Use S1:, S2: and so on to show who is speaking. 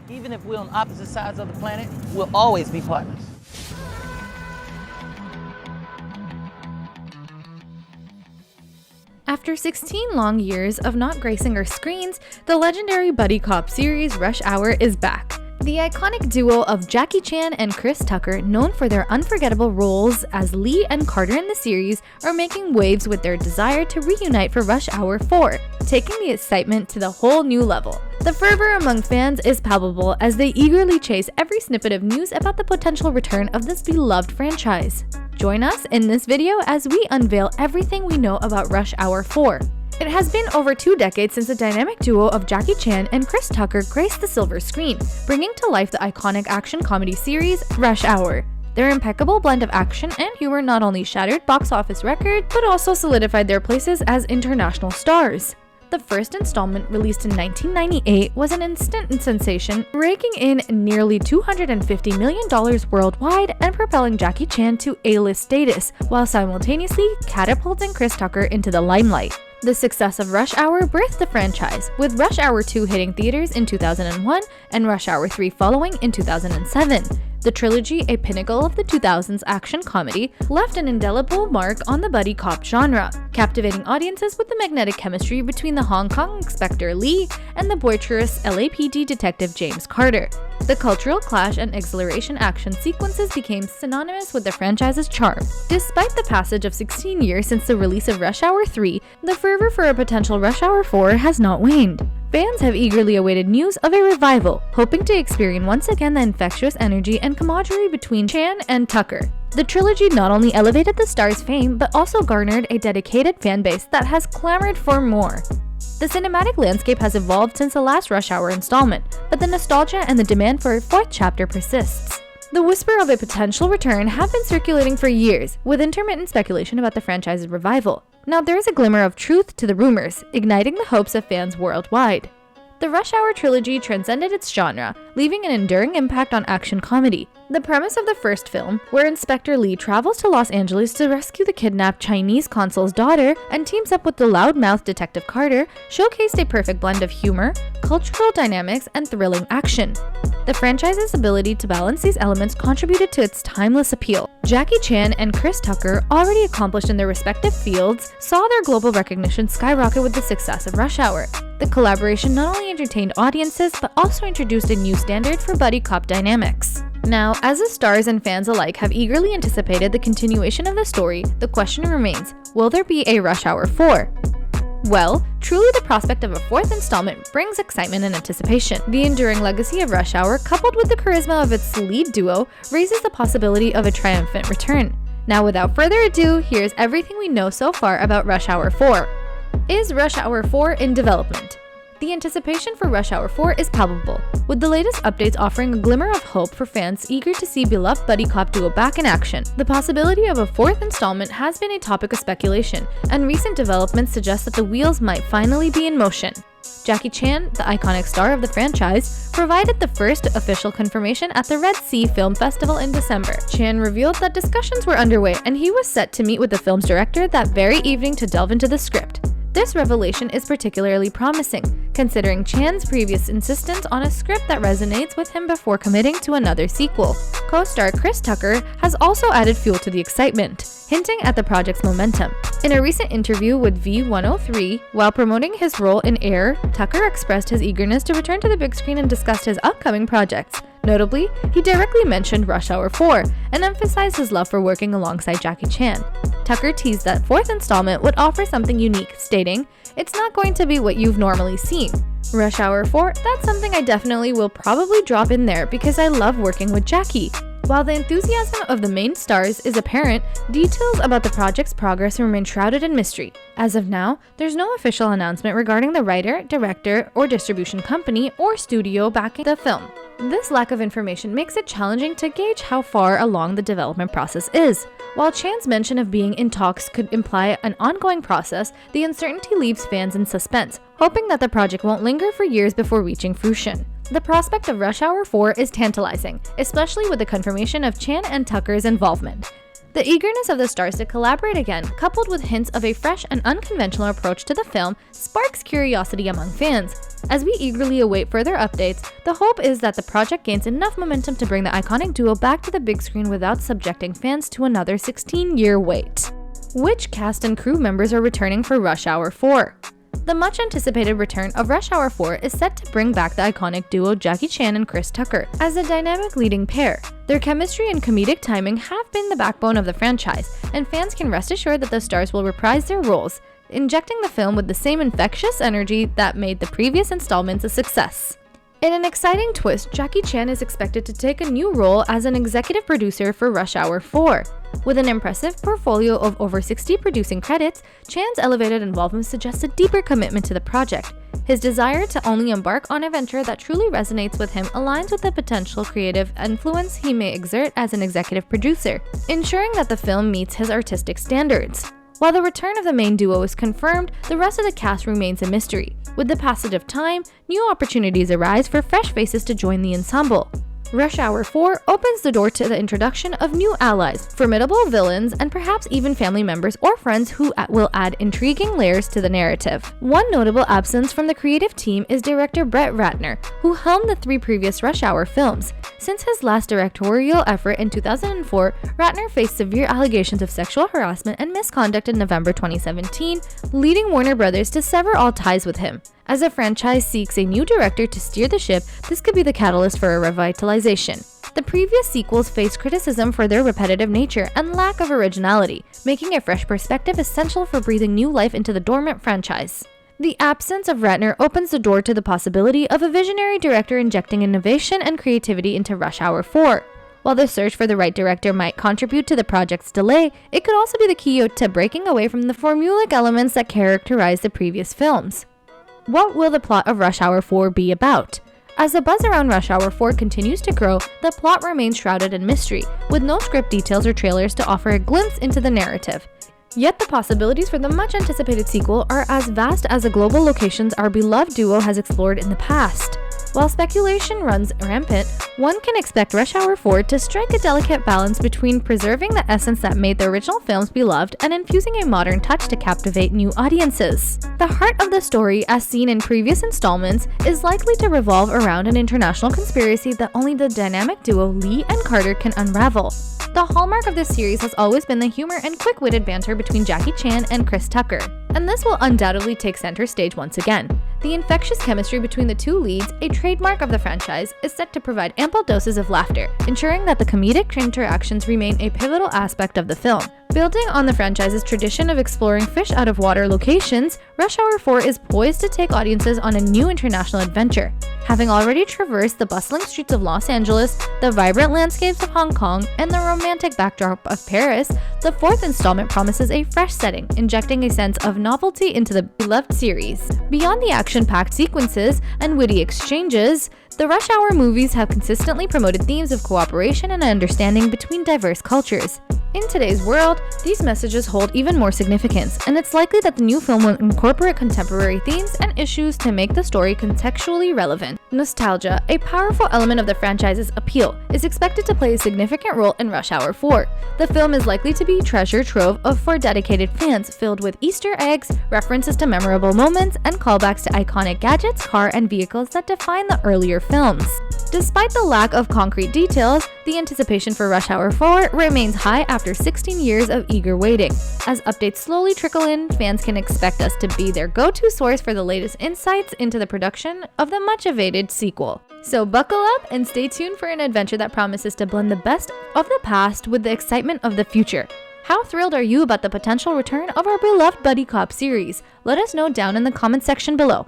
S1: Even if we're on opposite sides of the planet, we'll always be partners.
S2: After 16 long years of not gracing our screens, the legendary buddy cop series Rush Hour is back. The iconic duo of Jackie Chan and Chris Tucker, known for their unforgettable roles as Lee and Carter in the series, are making waves with their desire to reunite for Rush Hour 4, taking the excitement to the whole new level. The fervor among fans is palpable as they eagerly chase every snippet of news about the potential return of this beloved franchise. Join us in this video as we unveil everything we know about Rush Hour 4. It has been over 2 decades since the dynamic duo of Jackie Chan and Chris Tucker graced the silver screen, bringing to life the iconic action comedy series Rush Hour. Their impeccable blend of action and humor not only shattered box office records, but also solidified their places as international stars. The first installment, released in 1998, was an instant sensation, raking in nearly $250 million worldwide and propelling Jackie Chan to A-list status, while simultaneously catapulting Chris Tucker into the limelight. The success of Rush Hour birthed the franchise, with Rush Hour 2 hitting theaters in 2001 and Rush Hour 3 following in 2007. The trilogy, a pinnacle of the 2000s action comedy, left an indelible mark on the buddy cop genre, captivating audiences with the magnetic chemistry between the Hong Kong Inspector Lee and the boisterous LAPD detective James Carter. The cultural clash and exhilaration action sequences became synonymous with the franchise's charm. Despite the passage of 16 years since the release of Rush Hour 3, the fervor for a potential Rush Hour 4 has not waned. Fans have eagerly awaited news of a revival, hoping to experience once again the infectious energy and camaraderie between Chan and Tucker. The trilogy not only elevated the star's fame, but also garnered a dedicated fan base that has clamored for more. The cinematic landscape has evolved since the last Rush Hour installment, but the nostalgia and the demand for a 4th chapter persists. The whisper of a potential return have been circulating for years, with intermittent speculation about the franchise's revival. Now there is a glimmer of truth to the rumors, igniting the hopes of fans worldwide. The Rush Hour trilogy transcended its genre, leaving an enduring impact on action comedy. The premise of the first film, where Inspector Lee travels to Los Angeles to rescue the kidnapped Chinese consul's daughter and teams up with the loudmouth Detective Carter, showcased a perfect blend of humor, cultural dynamics, and thrilling action. The franchise's ability to balance these elements contributed to its timeless appeal. Jackie Chan and Chris Tucker, already accomplished in their respective fields, saw their global recognition skyrocket with the success of Rush Hour. The collaboration not only entertained audiences, but also introduced a new standard for buddy cop dynamics. Now, as the stars and fans alike have eagerly anticipated the continuation of the story, the question remains, will there be a Rush Hour 4? Well, truly the prospect of a 4th installment brings excitement and anticipation. The enduring legacy of Rush Hour, coupled with the charisma of its lead duo, raises the possibility of a triumphant return. Now, without further ado, here's everything we know so far about Rush Hour 4. Is Rush Hour 4 in development? The anticipation for Rush Hour 4 is palpable, with the latest updates offering a glimmer of hope for fans eager to see beloved buddy cop duo back in action. The possibility of a 4th installment has been a topic of speculation, and recent developments suggest that the wheels might finally be in motion. Jackie Chan, the iconic star of the franchise, provided the first official confirmation at the Red Sea Film Festival in December. Chan revealed that discussions were underway and he was set to meet with the film's director that very evening to delve into the script. This revelation is particularly promising, considering Chan's previous insistence on a script that resonates with him before committing to another sequel. Co-star Chris Tucker has also added fuel to the excitement, hinting at the project's momentum. In a recent interview with V103, while promoting his role in Air, Tucker expressed his eagerness to return to the big screen and discussed his upcoming projects. Notably, he directly mentioned Rush Hour 4 and emphasized his love for working alongside Jackie Chan. Tucker teased that 4th installment would offer something unique, stating, "It's not going to be what you've normally seen. Rush Hour 4, that's something I definitely will probably drop in there because I love working with Jackie." While the enthusiasm of the main stars is apparent, details about the project's progress remain shrouded in mystery. As of now, there's no official announcement regarding the writer, director, or distribution company or studio backing the film. This lack of information makes it challenging to gauge how far along the development process is. While Chan's mention of being in talks could imply an ongoing process, the uncertainty leaves fans in suspense, hoping that the project won't linger for years before reaching fruition. The prospect of Rush Hour 4 is tantalizing, especially with the confirmation of Chan and Tucker's involvement. The eagerness of the stars to collaborate again, coupled with hints of a fresh and unconventional approach to the film, sparks curiosity among fans. As we eagerly await further updates, the hope is that the project gains enough momentum to bring the iconic duo back to the big screen without subjecting fans to another 16-year wait. Which cast and crew members are returning for Rush Hour 4? The much-anticipated return of Rush Hour 4 is set to bring back the iconic duo Jackie Chan and Chris Tucker as a dynamic leading pair. Their chemistry and comedic timing have been the backbone of the franchise, and fans can rest assured that the stars will reprise their roles, injecting the film with the same infectious energy that made the previous installments a success. In an exciting twist, Jackie Chan is expected to take a new role as an executive producer for Rush Hour 4. With an impressive portfolio of over 60 producing credits, Chan's elevated involvement suggests a deeper commitment to the project. His desire to only embark on a venture that truly resonates with him aligns with the potential creative influence he may exert as an executive producer, ensuring that the film meets his artistic standards. While the return of the main duo is confirmed, the rest of the cast remains a mystery. With the passage of time, new opportunities arise for fresh faces to join the ensemble. Rush Hour 4 opens the door to the introduction of new allies, formidable villains, and perhaps even family members or friends who will add intriguing layers to the narrative. One notable absence from the creative team is director Brett Ratner, who helmed the 3 previous Rush Hour films. Since his last directorial effort in 2004, Ratner faced severe allegations of sexual harassment and misconduct in November 2017, leading Warner Brothers to sever all ties with him. As the franchise seeks a new director to steer the ship, this could be the catalyst for a revitalization. The previous sequels faced criticism for their repetitive nature and lack of originality, making a fresh perspective essential for breathing new life into the dormant franchise. The absence of Ratner opens the door to the possibility of a visionary director injecting innovation and creativity into Rush Hour 4. While the search for the right director might contribute to the project's delay, it could also be the key to breaking away from the formulaic elements that characterize the previous films. What will the plot of Rush Hour 4 be about? As the buzz around Rush Hour 4 continues to grow, the plot remains shrouded in mystery, with no script details or trailers to offer a glimpse into the narrative. Yet the possibilities for the much-anticipated sequel are as vast as the global locations our beloved duo has explored in the past. While speculation runs rampant, one can expect Rush Hour 4 to strike a delicate balance between preserving the essence that made the original films beloved and infusing a modern touch to captivate new audiences. The heart of the story, as seen in previous installments, is likely to revolve around an international conspiracy that only the dynamic duo Lee and Carter can unravel. The hallmark of this series has always been the humor and quick-witted banter between Jackie Chan and Chris Tucker, and this will undoubtedly take center stage once again. The infectious chemistry between the two leads, a trademark of the franchise, is set to provide ample doses of laughter, ensuring that the comedic interactions remain a pivotal aspect of the film. Building on the franchise's tradition of exploring fish-out-of-water locations, Rush Hour 4 is poised to take audiences on a new international adventure. Having already traversed the bustling streets of Los Angeles, the vibrant landscapes of Hong Kong, and the romantic backdrop of Paris, the 4th installment promises a fresh setting, injecting a sense of novelty into the beloved series. Beyond the action-packed sequences and witty exchanges, the Rush Hour movies have consistently promoted themes of cooperation and understanding between diverse cultures. In today's world, these messages hold even more significance, and it's likely that the new film will incorporate contemporary themes and issues to make the story contextually relevant. Nostalgia, a powerful element of the franchise's appeal, is expected to play a significant role in Rush Hour 4. The film is likely to be a treasure trove for dedicated fans, filled with Easter eggs, references to memorable moments, and callbacks to iconic gadgets, cars, and vehicles that define the earlier films. Despite the lack of concrete details, the anticipation for Rush Hour 4 remains high after 16 years of eager waiting. As updates slowly trickle in, fans can expect us to be their go-to source for the latest insights into the production of the much-awaited sequel. So buckle up and stay tuned for an adventure that promises to blend the best of the past with the excitement of the future. How thrilled are you about the potential return of our beloved buddy cop series? Let us know down in the comment section below.